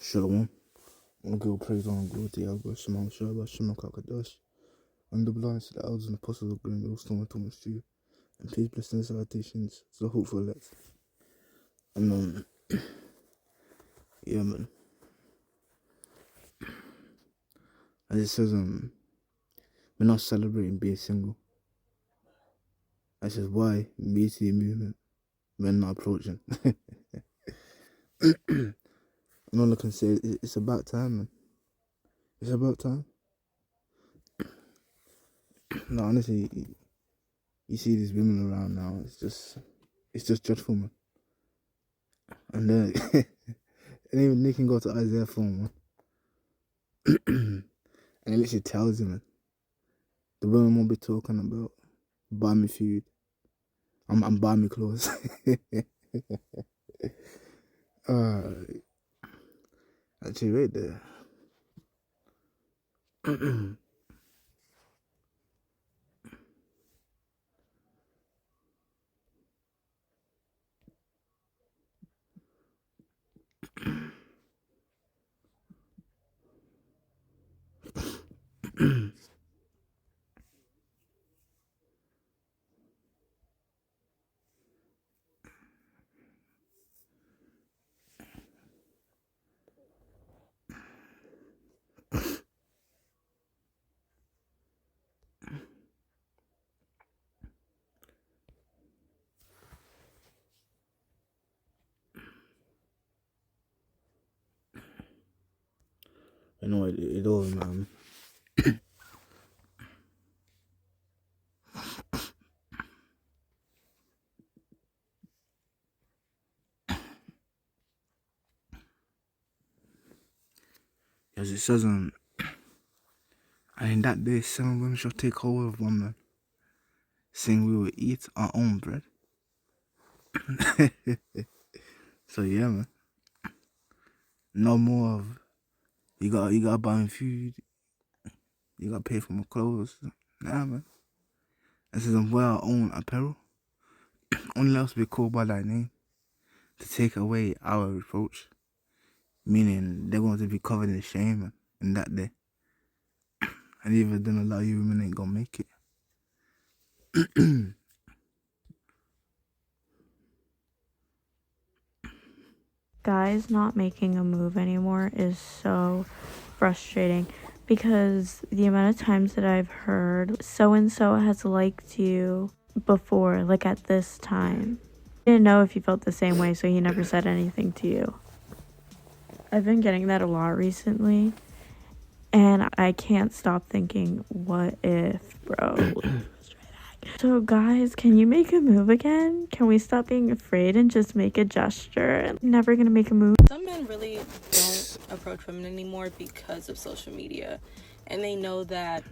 Shalom. All girl praise on glory to Yahweh, Shema Shabbat, Shema Kakadash. Under the blind to the elders and apostles of Green, all storm and Thomas Jew. And peace, blessings, and salutations to the hopeful elect. And yeah, man. As it says, we're not celebrating being single. I says, why? BT movement. Men not approaching. And all I can say is it's about time, man. It's about time. No, honestly, you see these women around now, it's just dreadful, man. And and even they can go to Isaiah 4, man. And it literally tells you, man, the women won't be talking about buy me food. I'm buying me clothes. Actually, right there. I know it all, man. As it says, and in that day, 7 women shall take hold of 1 man, saying we will eat our own bread. So yeah, man. No more of you gotta buy me food, you gotta pay for my clothes. Nah, man. It says, and wear our own apparel. Only else be called by thy name, to take away our reproach. Meaning they're going to be covered in shame, man, in that day. And even then, a lot of you women ain't gonna make it. Guys not making a move anymore is so frustrating, because the amount of times that I've heard so and so has liked you before, like at this time. I didn't know if you felt the same way, so he never said anything to you. I've been getting that a lot recently, and I can't stop thinking, what if, bro? So guys, can you make a move again? Can we stop being afraid and just make a gesture? I'm never gonna make a move. Some men really don't approach women anymore because of social media, and they know that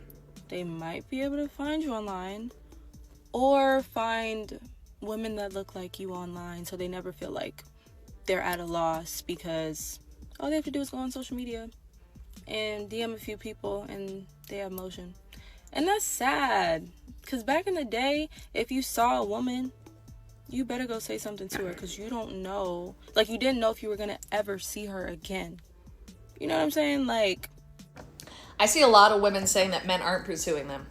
they might be able to find you online or find women that look like you online, so they never feel like they're at a loss, because all they have to do is go on social media and DM a few people and they have motion. And that's sad, because back in the day, if you saw a woman, you better go say something to her, because you don't know, like, you didn't know if you were gonna ever see her again. You know what I'm saying? Like, I see a lot of women saying that men aren't pursuing them.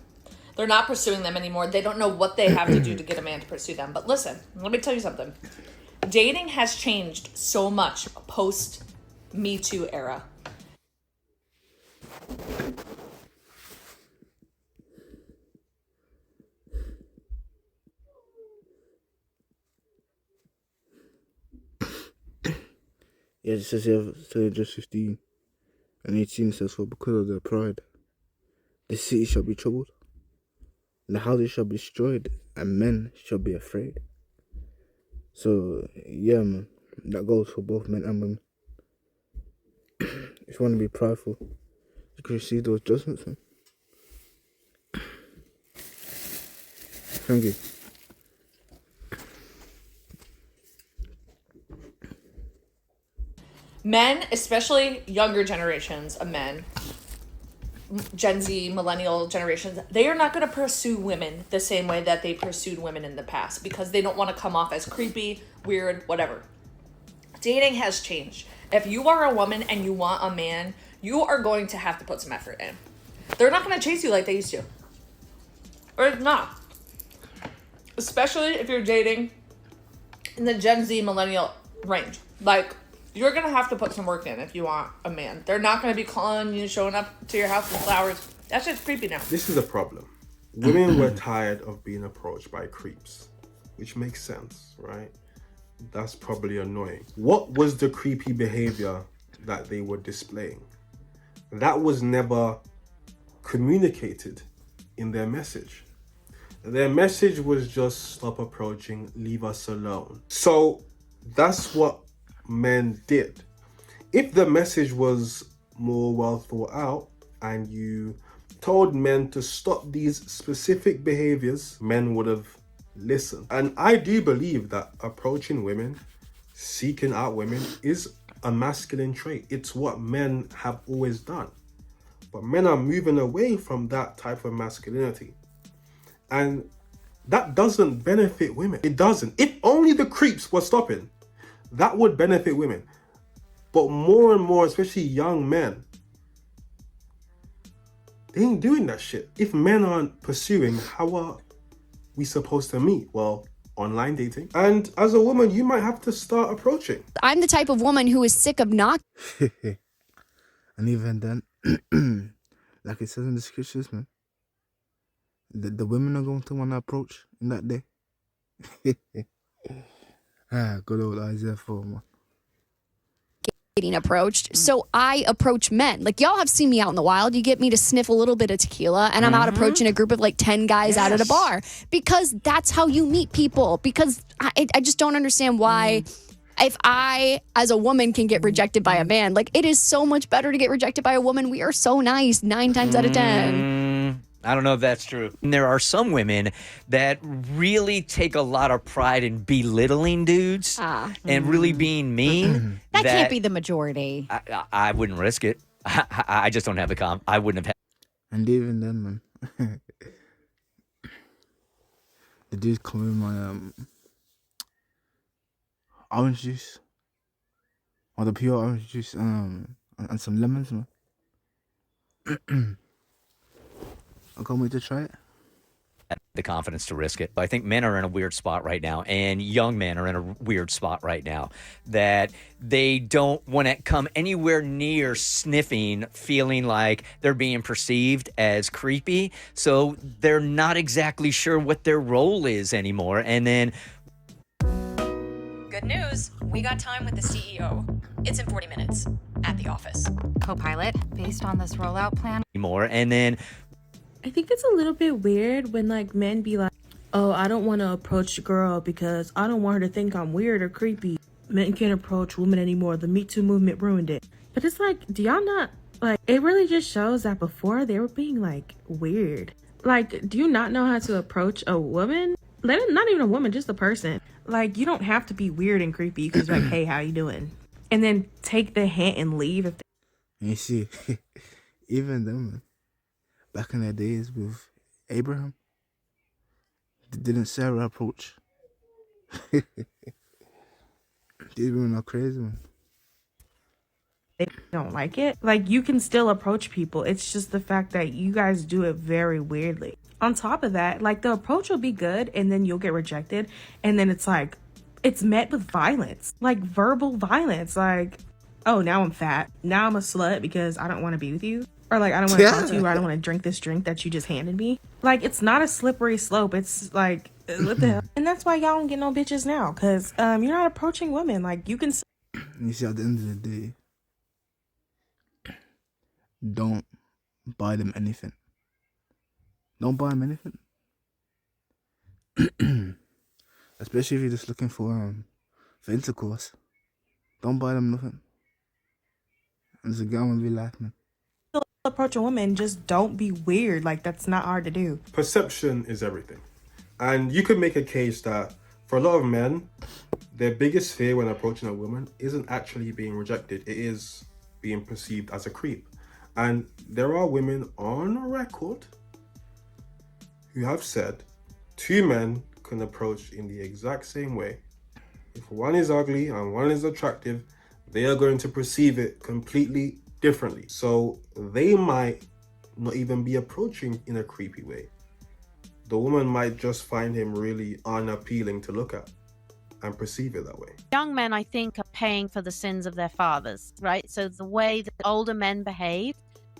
They're not pursuing them anymore. They don't know what they have to do to get a man to pursue them. But listen, let me tell you something. Dating has changed so much post Me Too era. Yeah, it says here, just 15 and 18 says, for because of their pride, the city shall be troubled, the houses shall be destroyed, and men shall be afraid. So, yeah, man, that goes for both men and women. If you want to be prideful, you can receive those judgments, man. Thank you. Men, especially younger generations of men, Gen Z, millennial generations, they are not going to pursue women the same way that they pursued women in the past, because they don't want to come off as creepy, weird, whatever. Dating has changed. If you are a woman and you want a man, you are going to have to put some effort in. They're not going to chase you like they used to. Or it's not. Especially if you're dating in the Gen Z millennial range. Like, you're going to have to put some work in if you want a man. They're not going to be calling you, showing up to your house with flowers. That shit's creepy now. This is a problem. Women were tired of being approached by creeps, which makes sense, right? That's probably annoying. What was the creepy behavior that they were displaying? That was never communicated in their message. Their message was just stop approaching, leave us alone. So that's what men did. If the message was more well thought out and you told men to stop these specific behaviors, men would have listened. And I do believe that approaching women, seeking out women is a masculine trait. It's what men have always done. But men are moving away from that type of masculinity. And that doesn't benefit women. It doesn't. If only the creeps were stopping, that would benefit women. But more and more, especially young men, they ain't doing that shit. If men aren't pursuing, how are we supposed to meet? Well, online dating. And as a woman, you might have to start approaching. I'm the type of woman who is sick of not And even then, like it says in the scriptures, man, the women are going to want to approach in that day. Good old Isaiah 4, man. getting approached. So I approach men. Like, y'all have seen me out in the wild. You get me to sniff a little bit of tequila and I'm out approaching a group of like 10 guys out at a bar, because that's how you meet people. Because I just don't understand why if I, as a woman, can get rejected by a man, like, it is so much better to get rejected by a woman. We are so nice 9 times out of 10. I don't know if that's true. And there are some women that really take a lot of pride in belittling dudes and really being mean. That can't be the majority. I wouldn't risk it. I just don't have the I wouldn't have And even then, man, the dudes come in my orange juice, or the pure orange juice, and some lemons, man. I can't wait to try it. the confidence to risk it. But I think men are in a weird spot right now, and young men are in a weird spot right now, that they don't want to come anywhere near sniffing, feeling like they're being perceived as creepy. So they're not exactly sure what their role is anymore. And then Good news, we got time with the CEO. It's in 40 minutes at the office. Co-pilot, based on this rollout plan. and then I think it's a little bit weird when like men be like, oh, I don't want to approach a girl because I don't want her to think I'm weird or creepy. Men can't approach women anymore. The Me Too movement ruined it. But it's like, do y'all not, like, it really just shows that before they were being like weird. Like, do you not know how to approach a woman? Not even a woman, just a person. Like, you don't have to be weird and creepy. You can just be like, hey, how you doing? And then take the hint and leave. If And you see, even them, man, back in their days with Abraham, didn't Sarah approach? These women are crazy, man. they don't like it, like, you can still approach people. It's just the fact that you guys do it very weirdly. On top of that, like, the approach will be good and then you'll get rejected, and then it's like it's met with violence, like verbal violence, like, oh, now I'm fat, now I'm a slut because I don't want to be with you, or like I don't want to talk to you, or I don't want to drink this drink that you just handed me. Like, it's not a slippery slope. It's like, what the hell? And that's why y'all don't get no bitches now, because you're not approaching women. Like, you can You see, at the end of the day, don't buy them anything. Don't buy them anything. Especially if you're just looking for intercourse. Don't buy them nothing. And just go and be like, man. approach a woman, just don't be weird. Like, that's not hard to do. Perception is everything. And you could make a case that for a lot of men, their biggest fear when approaching a woman isn't actually being rejected. It is being perceived as a creep. And there are women on record who have said 2 men can approach in the exact same way. If one is ugly and one is attractive, they are going to perceive it completely differently. So they might not even be approaching in a creepy way. The woman might just find him really unappealing to look at and perceive it that way. Young men, I think, are paying for the sins of their fathers, right? So the way that older men behave,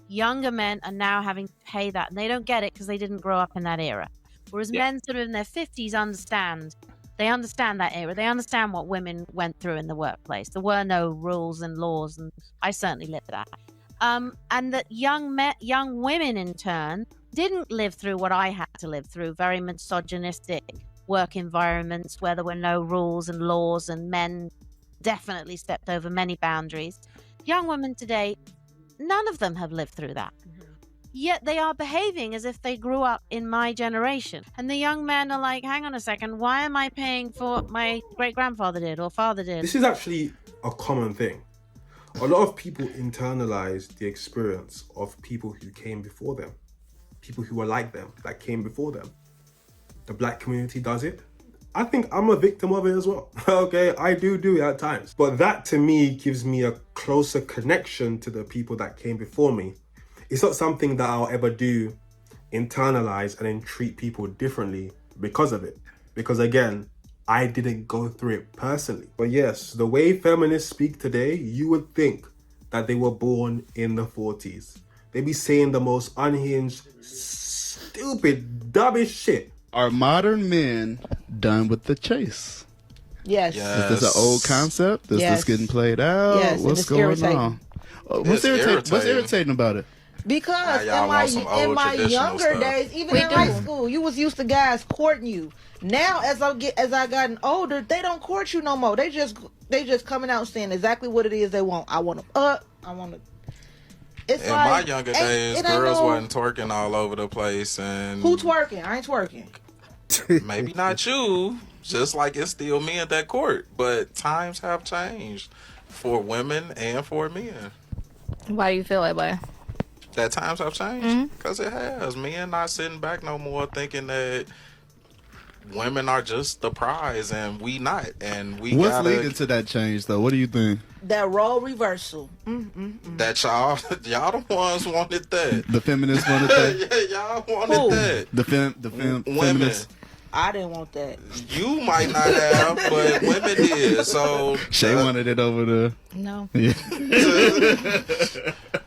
younger men are now having to pay that. And they don't get it because they didn't grow up in that era. Whereas men sort of in their 50s understand. They understand that era. They understand what women went through in the workplace. There were no rules and laws, and I certainly lived that. And that young women, in turn, didn't live through what I had to live through, very misogynistic work environments where there were no rules and laws, and men definitely stepped over many boundaries. Young women today, none of them have lived through that. Yet they are behaving as if they grew up in my generation. And the young men are like, hang on a second, why am I paying for what my great-grandfather did or father did? This is actually a common thing. A lot of people internalize the experience of people who came before them. People who were like them, that came before them. The black community does it. I think I'm a victim of it as well. Okay, I do it at times. But that to me gives me a closer connection to the people that came before me. It's not something that I'll ever do, internalize and then treat people differently because of it. Because again, I didn't go through it personally. But yes, the way feminists speak today, you would think that they were born in the 40s. They be saying the most unhinged, stupid, dumbest shit. Are modern men done with the chase? Yes. Is this an old concept? Is this getting played out? Yes, what's going on? What's irritating about it? Because in my younger days, even in high school, you was used to guys courting you. Now, as I gotten older, they don't court you no more. They just coming out saying exactly what it is they want. I want to I want to. It's in like, my younger days, girls wasn't twerking all over the place. And who twerking? I ain't twerking. Maybe not you. Just like it's still men that court. But times have changed for women and for men. Why do you feel that way? That times have changed? Because it has. Men not sitting back no more thinking that women are just the prize and we not. And we What's leading to that change, though? What do you think? That role reversal. That y'all the ones wanted that. The feminists wanted that? Yeah, y'all wanted that. The feminists. I didn't want that. You might not have, but women did. So Shay wanted it over there. No. Yeah.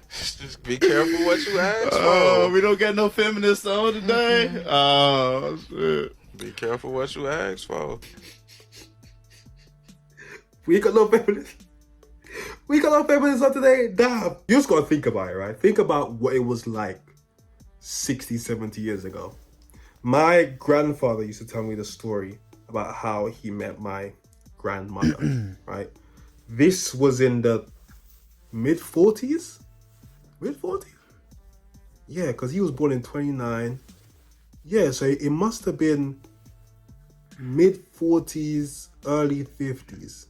Just be careful what you ask for. Oh, we don't get no feminists on today. Oh shit. Be careful what you ask for. We got no feminists. We got no feminists on today. Damn. You just gotta think about it, right? Think about what it was like 60, 70 years ago. My grandfather used to tell me the story about how he met my grandmother, right? This was in the mid-40s? Mid-40s? Yeah, because he was born in 29. Yeah, so it must have been mid-40s, early 50s.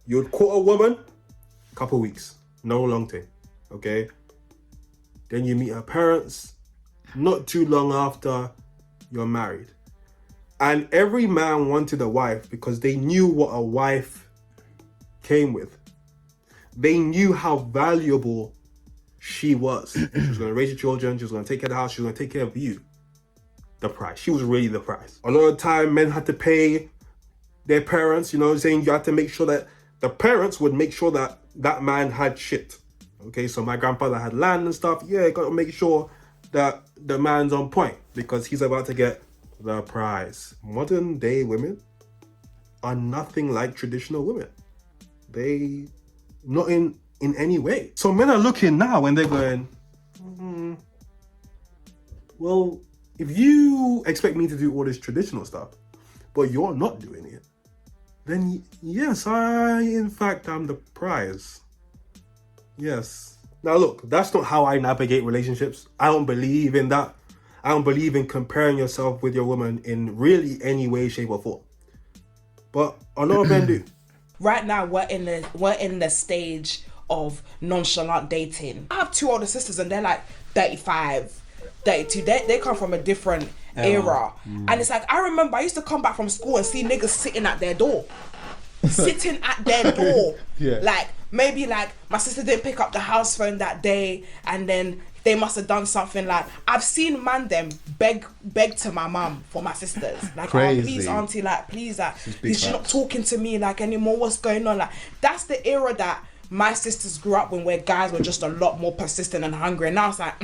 You'd court a woman, couple weeks, no long thing, okay? Then you meet her parents, not too long after you're married. And every man wanted a wife because they knew what a wife came with. They knew how valuable she was. She was going to raise your children, she was going to take care of the house, she was going to take care of you. The price. She was really the price. A lot of time men had to pay their parents, you know what I'm saying? You had to make sure that the parents would make sure that that man had shit. Okay, so my grandfather had land and stuff. Yeah, got to make sure that the man's on point because he's about to get the prize. Modern day women are nothing like traditional women. They, not in any way. So men are looking now and they're going, well, if you expect me to do all this traditional stuff, but you're not doing it, then yes, in fact, I'm the prize. Yes. Now look, that's not how I navigate relationships. I don't believe in that. I don't believe in comparing yourself with your woman in really any way, shape or form. But a lot of men do. Right now, we're in the stage of nonchalant dating. I have two older sisters and they're like 35, 32. They come from a different era. And it's like, I remember I used to come back from school and see niggas sitting at their door. sitting at their door. Yeah. Like, maybe like my sister didn't pick up the house phone that day, and then they must have done something. Like, I've seen man them beg to my mum for my sisters. Like, Crazy. oh, please, auntie, like, please, like, big she's not facts. talking to me, like, anymore. What's going on? Like, that's the era that my sisters grew up in, where guys were just a lot more persistent and hungry. And now it's like,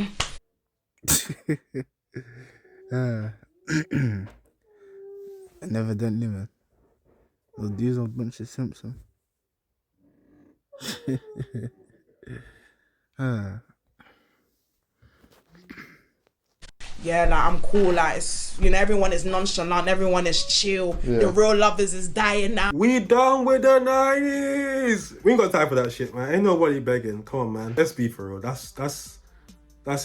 And evidently, man, those dudes are a bunch of Simpson. yeah, like, I'm cool. Like, it's, you know, everyone is nonchalant, everyone is chill. Yeah. The real lovers is dying now. We done with the 90s. We ain't got time for that shit, man. Ain't nobody begging. Come on, man. Let's be for real. That's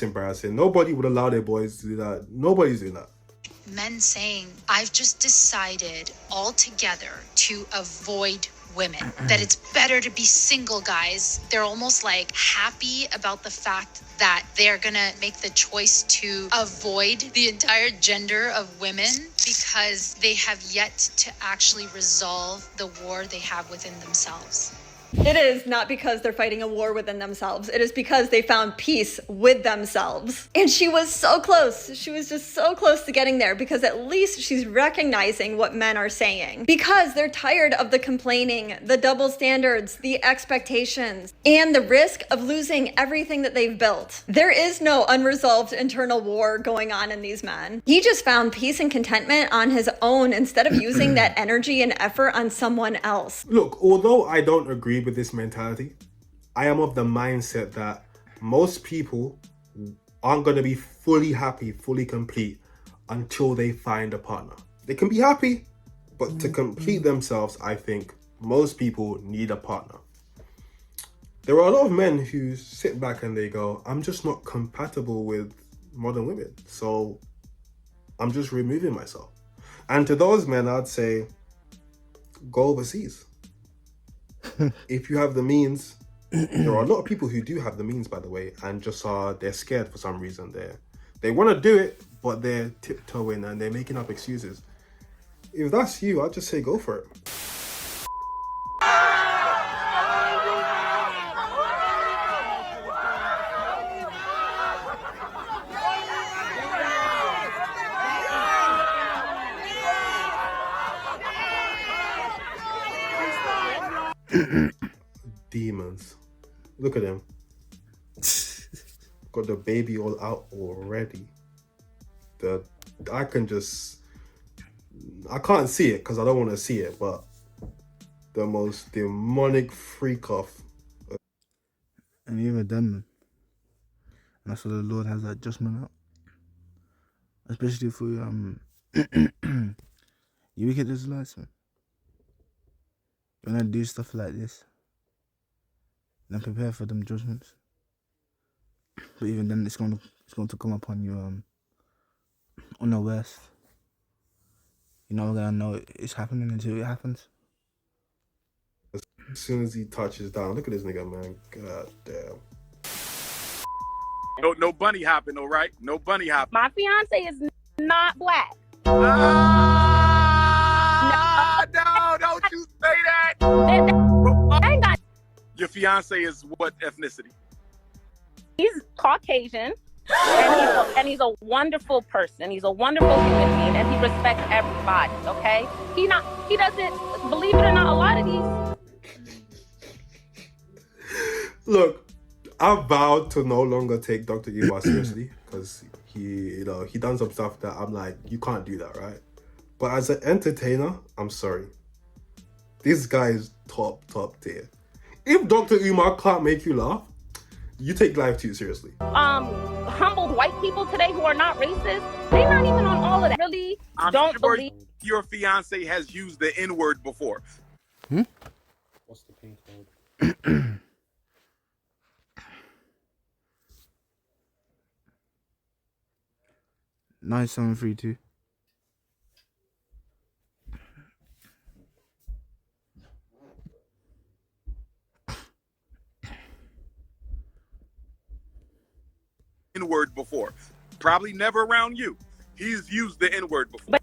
embarrassing. Nobody would allow their boys to do that. Nobody's doing that. Men saying, I've just decided altogether to avoid women, that it's better to be single, guys. They're almost like happy about the fact that they're gonna make the choice to avoid the entire gender of women because they have yet to actually resolve the war they have within themselves. It is not because they're fighting a war within themselves. It is because they found peace with themselves. And she was so close. She was just so close to getting there, because at least she's recognizing what men are saying. Because they're tired of the complaining, the double standards, the expectations, and the risk of losing everything that they've built. There is no unresolved internal war going on in these men. He just found peace and contentment on his own instead of using that energy and effort on someone else. Look, although I don't agree with this mentality, I am of the mindset that most people aren't going to be fully happy, fully complete until they find a partner. They can be happy, but to complete themselves, I think most people need a partner. There are a lot of men who sit back and they go, I'm just not compatible with modern women, so I'm just removing myself. And to those men, I'd say, go overseas. If you have the means, there are a lot of people who do have the means, by the way, and just they're scared for some reason. They want to do it, but they're tiptoeing and they're making up excuses. If that's you, I'd just say go for it. Demons. Look at him. Got the baby all out already. I can't see it because I don't want to see it, but the most demonic freak off. And even then, man, and that's what the Lord has that adjustment up. Especially for you wicked Israelites, man. When I do stuff like this, then prepare for them judgments. But even then, it's going to come upon you unawares. You're not gonna know it's happening until it happens. As soon as he touches down, look at this nigga, man. God damn. No bunny hopping, though, right? No bunny hopping. My fiance is not black. No, don't you say that. Your fiance is what ethnicity? He's Caucasian, and he's a wonderful person. He's a wonderful human being, and he respects everybody. Okay, he doesn't, believe it or not, a lot of these. Look, I vowed to no longer take Dr. Umar seriously because he done some stuff that I'm like, you can't do that, right? But as an entertainer, I'm sorry. This guy is top tier. If Dr. Umar can't make you laugh, you take life too seriously. Humbled white people today who are not racist, they're not even on all of that. Really, I'm don't sure believe. Your fiance has used the N-word before. What's the pin code? 9732. N-word before. Probably never around you. He's used the N-word before.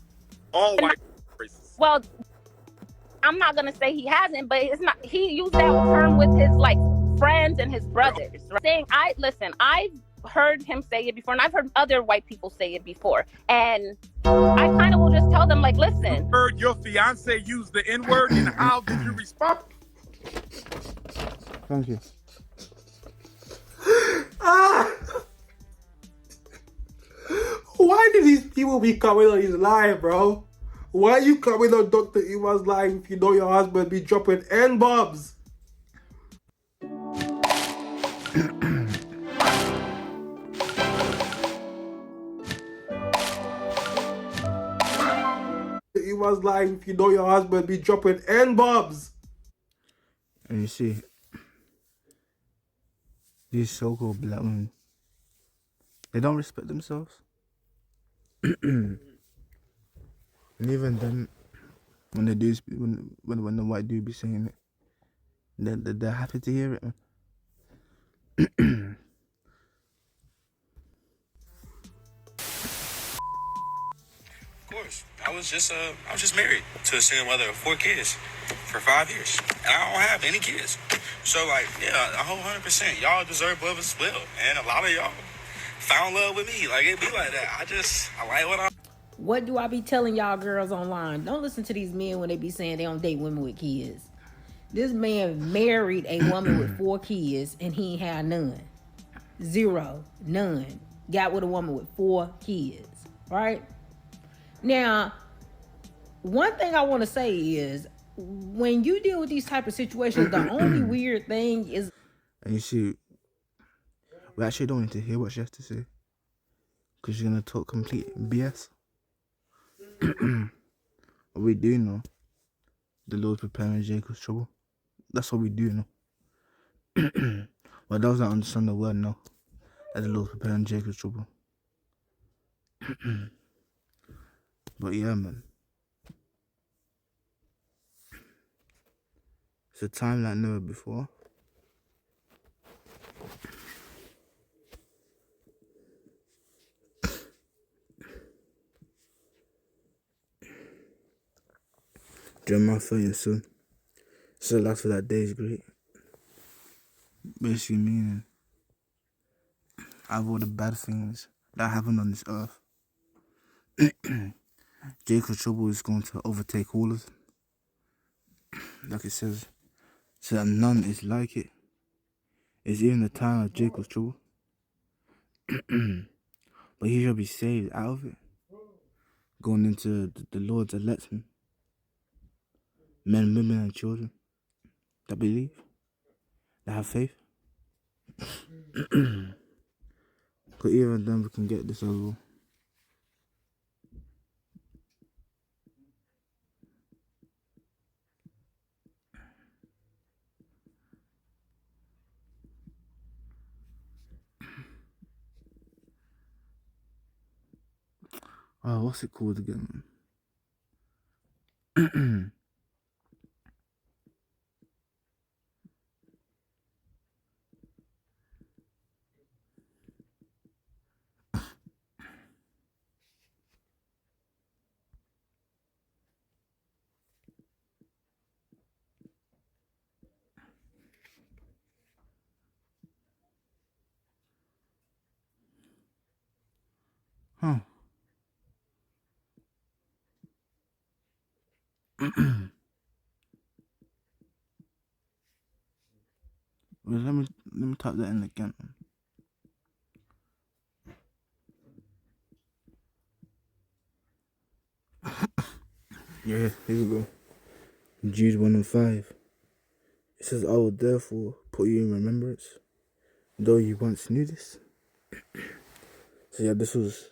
All white racists. Well, I'm not gonna say he hasn't, but it's not. He used that term with his like friends and his brothers. Right? Saying, I've heard him say it before, and I've heard other white people say it before, and I kind of will just tell them like, listen. You heard your fiance use the N-word, and how did you respond? Thank you. Why do these people be coming on his live, bro? Why you coming on Dr. Iman's live if you know your husband be dropping N-bombs? Iman's live if you know your husband be dropping N-bombs. And you see, these so-called black women, they don't respect themselves. And even then, when they do, when the white dude be saying it, they're happy to hear it. Of course, I was just married to a single mother of 4 kids for 5 years, and I don't have any kids. So like, yeah, a whole 100%. Y'all deserve love as well, and a lot of y'all found love with me. Like it be like that. I like what I. What do I be telling y'all girls online? Don't listen to these men when they be saying they don't date women with kids. This man married a woman with 4 kids and he ain't had none. 0, none. Got with a woman with 4 kids, right? Now, one thing I want to say is when you deal with these type of situations, the only weird thing is. And you see, we actually don't need to hear what she has to say, because she's gonna talk complete BS. What we do know, the Lord's preparing Jacob's trouble. That's what we do know. But those that understand the word know that the Lord's preparing Jacob's trouble. But yeah, man, it's a time like never before. Jeremiah 30 soon. So the last for that day is great. Basically meaning, out of all the bad things that happened on this earth, Jacob's trouble is going to overtake all of them. Like it says, so that none is like it. It's even the time of Jacob's trouble. But he shall be saved out of it. Going into the Lord's election. Men, women, and children that believe, that have faith. Because even then we can get this over. Oh, what's it called again? Huh. Well, let me type that in again. Yeah, here we go. Jude 1:5. It says, I will therefore put you in remembrance, though you once knew this. So yeah, this was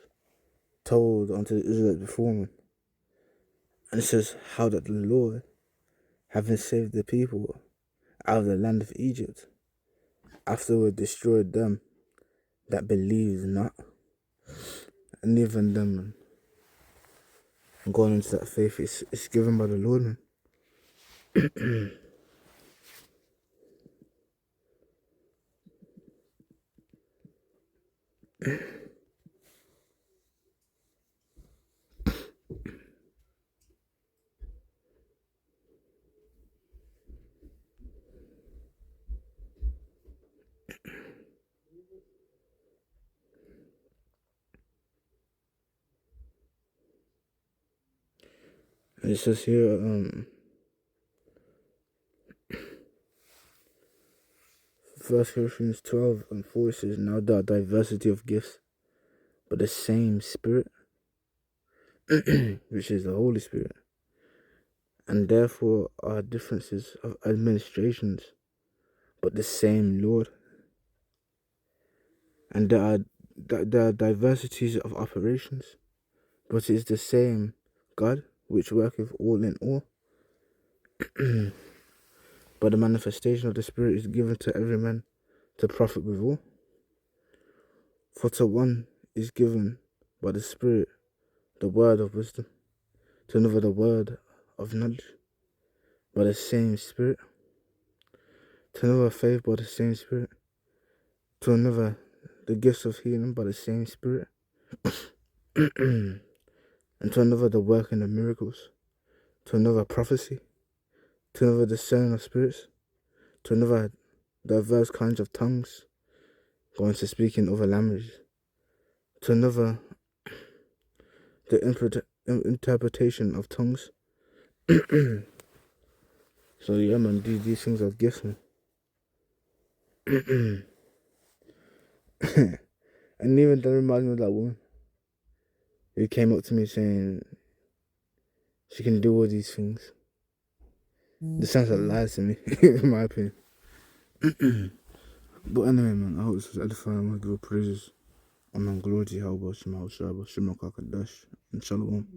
told unto the Israelites before me. And it says, how that the Lord, having saved the people out of the land of Egypt, afterward destroyed them that believed not. And even them, man, going into that faith, it's given by the Lord, man. It says here, 1 Corinthians 12:4 says, now there are diversity of gifts, but the same Spirit, which is the Holy Spirit. And therefore are differences of administrations, but the same Lord. And there are diversities of operations, but it is the same God which worketh all in all. But the manifestation of the Spirit is given to every man to profit withal. For to one is given by the Spirit the word of wisdom, to another the word of knowledge by the same Spirit, to another faith by the same Spirit, to another the gifts of healing by the same Spirit, and to another the working of miracles, to another prophecy, to another discerning of spirits, to another diverse kinds of tongues, going to speak in other languages, to another the interpretation of tongues. So yeah, man, these things are gifts, man. And even that reminds me of that woman who came up to me saying she can do all these things. This sounds like lies to me, in my opinion. But anyway, man, I hope this was edifying. I'm gonna give her praises. Amen. Glory to Yahweh, Shema Shabbat, Shema Kakadash, and Shalom.